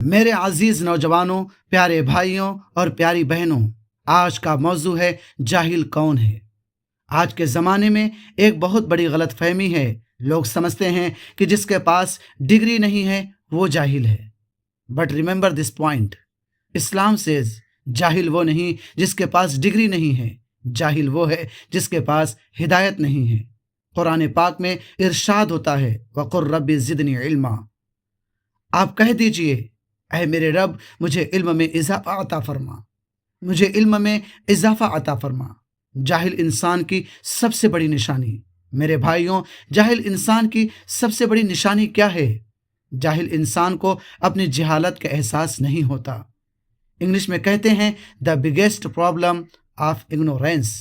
میرے عزیز نوجوانوں، پیارے بھائیوں اور پیاری بہنوں، آج کا موضوع ہے جاہل کون ہے۔ آج کے زمانے میں ایک بہت بڑی غلط فہمی ہے۔ لوگ سمجھتے ہیں کہ جس کے پاس ڈگری نہیں ہے وہ جاہل ہے۔ But remember this point, Islam says جاہل وہ نہیں جس کے پاس ڈگری نہیں ہے، جاہل وہ ہے جس کے پاس ہدایت نہیں ہے۔ قرآن پاک میں ارشاد ہوتا ہے وَقُلْ رَبِّ زِدْنِی عِلْمًا، آپ کہہ دیجئے اے میرے رب مجھے علم میں اضافہ عطا فرما، مجھے علم میں اضافہ عطا فرما۔ جاہل انسان کی سب سے بڑی نشانی، میرے بھائیوں، جاہل انسان کی سب سے بڑی نشانی کیا ہے؟ جاہل انسان کو اپنی جہالت کا احساس نہیں ہوتا۔ انگلش میں کہتے ہیں the biggest problem of ignorance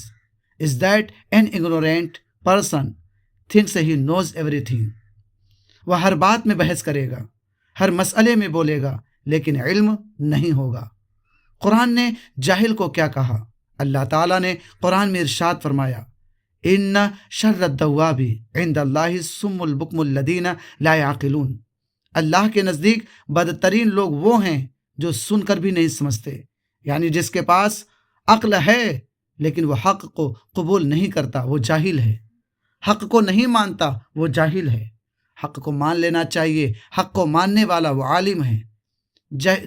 is that an ignorant person thinks he knows everything۔ وہ ہر بات میں بحث کرے گا، ہر مسئلے میں بولے گا، لیکن علم نہیں ہوگا۔ قرآن نے جاہل کو کیا کہا؟ اللہ تعالیٰ نے قرآن میں ارشاد فرمایا ان شر الدواب عند اللہ الصم البکم الذین لا یعقلون، اللہ کے نزدیک بدترین لوگ وہ ہیں جو سن کر بھی نہیں سمجھتے، یعنی جس کے پاس عقل ہے لیکن وہ حق کو قبول نہیں کرتا، وہ جاہل ہے۔ حق کو نہیں مانتا، وہ جاہل ہے۔ حق کو مان لینا چاہیے، حق کو ماننے والا وہ عالم ہے۔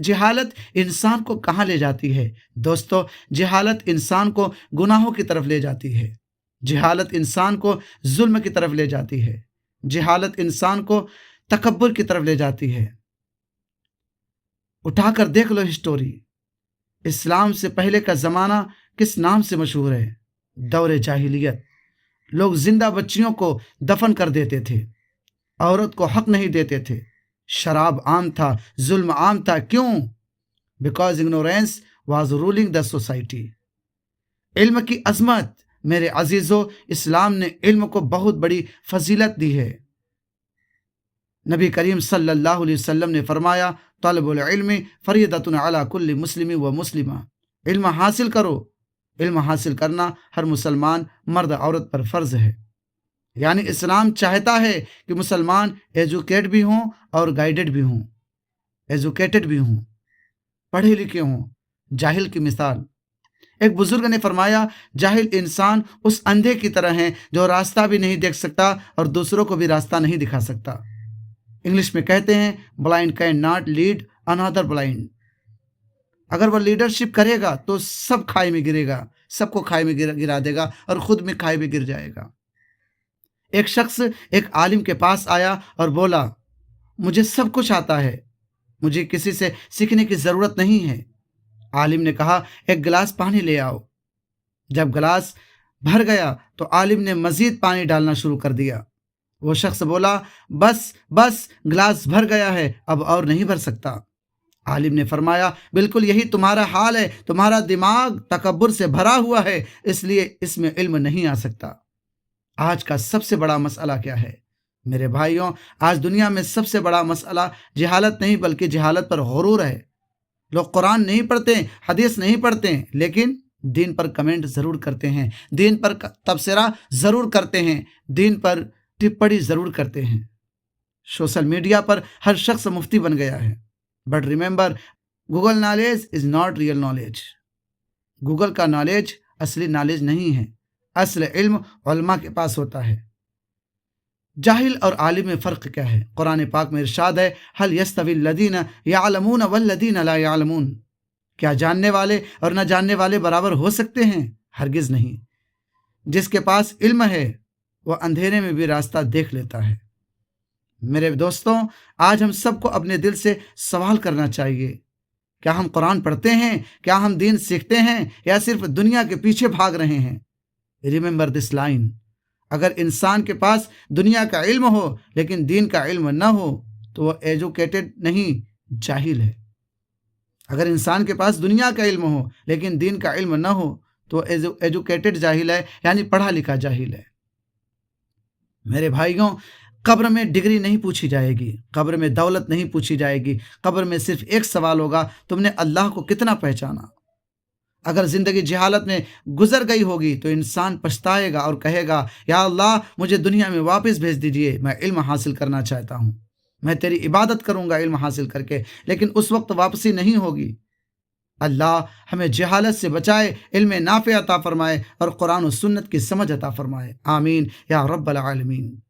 جہالت انسان کو کہاں لے جاتی ہے دوستو؟ جہالت انسان کو گناہوں کی طرف لے جاتی ہے، جہالت انسان کو ظلم کی طرف لے جاتی ہے، جہالت انسان کو تکبر کی طرف لے جاتی ہے۔ اٹھا کر دیکھ لو ہسٹوری، اسلام سے پہلے کا زمانہ کس نام سے مشہور ہے؟ دور جاہلیت۔ لوگ زندہ بچیوں کو دفن کر دیتے تھے، عورت کو حق نہیں دیتے تھے، شراب عام تھا، ظلم عام تھا۔ کیوں؟ Because ignorance was ruling the society۔ علم کی عظمت، میرے عزیزو، اسلام نے علم کو بہت بڑی فضیلت دی ہے۔ نبی کریم صلی اللہ علیہ وسلم نے فرمایا طلب العلم فریضۃ علی کل مسلم و مسلمہ، علم حاصل کرو۔ علم حاصل کرنا ہر مسلمان مرد عورت پر فرض ہے۔ یعنی اسلام چاہتا ہے کہ مسلمان ایجوکیٹ بھی ہوں اور گائیڈڈ بھی ہوں، ایجوکیٹڈ بھی ہوں، پڑھے لکھے ہوں۔ جاہل کی مثال، ایک بزرگ نے فرمایا جاہل انسان اس اندھے کی طرح ہے جو راستہ بھی نہیں دیکھ سکتا اور دوسروں کو بھی راستہ نہیں دکھا سکتا۔ انگلش میں کہتے ہیں blind can not lead another blind. اگر وہ لیڈرشپ کرے گا تو سب کھائی میں گرے گا، سب کو کھائی میں گرا دے گا اور خود میں کھائی میں گر جائے گا۔ ایک شخص ایک عالم کے پاس آیا اور بولا مجھے سب کچھ آتا ہے، مجھے کسی سے سیکھنے کی ضرورت نہیں ہے۔ عالم نے کہا ایک گلاس پانی لے آؤ۔ جب گلاس بھر گیا تو عالم نے مزید پانی ڈالنا شروع کر دیا۔ وہ شخص بولا بس گلاس بھر گیا ہے، اب اور نہیں بھر سکتا۔ عالم نے فرمایا بالکل یہی تمہارا حال ہے، تمہارا دماغ تکبر سے بھرا ہوا ہے، اس لیے اس میں علم نہیں آ سکتا۔ آج کا سب سے بڑا مسئلہ کیا ہے میرے بھائیوں؟ آج دنیا میں سب سے بڑا مسئلہ جہالت نہیں بلکہ جہالت پر غرور ہے۔ لوگ قرآن نہیں پڑھتے، حدیث نہیں پڑھتے، لیکن دین پر کمنٹ ضرور کرتے ہیں، دین پر تبصرہ ضرور کرتے ہیں، دین پر ٹپڑی ضرور کرتے ہیں۔ سوشل میڈیا پر ہر شخص مفتی بن گیا ہے۔ But remember Google knowledge is not real knowledge. Google کا نالج اصلی نالج نہیں ہے، اصل علم علماء کے پاس ہوتا ہے۔ جاہل اور عالم میں فرق کیا ہے؟ قرآن پاک میں ارشاد ہے هل يستوي الذين يعلمون والذين لا يعلمون، کیا جاننے والے اور نہ جاننے والے برابر ہو سکتے ہیں؟ ہرگز نہیں۔ جس کے پاس علم ہے وہ اندھیرے میں بھی راستہ دیکھ لیتا ہے۔ میرے دوستوں، آج ہم سب کو اپنے دل سے سوال کرنا چاہیے، کیا ہم قرآن پڑھتے ہیں؟ کیا ہم دین سیکھتے ہیں یا صرف دنیا کے پیچھے بھاگ رہے ہیں؟ ریممبر دس لائن، اگر انسان کے پاس دنیا کا علم ہو لیکن دین کا علم نہ ہو تو وہ ایجوکیٹڈ نہیں، جاہل ہے۔ اگر انسان کے پاس دنیا کا علم ہو لیکن دین کا علم نہ ہو تو وہ ایجوکیٹڈ جاہل ہے، یعنی پڑھا لکھا جاہل ہے۔ میرے بھائیوں، قبر میں ڈگری نہیں پوچھی جائے گی، قبر میں دولت نہیں پوچھی جائے گی، قبر میں صرف ایک سوال ہوگا تم نے اللہ کو کتنا پہچانا۔ اگر زندگی جہالت میں گزر گئی ہوگی تو انسان پچھتائے گا اور کہے گا یا اللہ مجھے دنیا میں واپس بھیج دیجئے، میں علم حاصل کرنا چاہتا ہوں، میں تیری عبادت کروں گا علم حاصل کر کے، لیکن اس وقت واپسی نہیں ہوگی۔ اللہ ہمیں جہالت سے بچائے، علم نافع عطا فرمائے اور قرآن و سنت کی سمجھ عطا فرمائے، آمین یا رب العالمین۔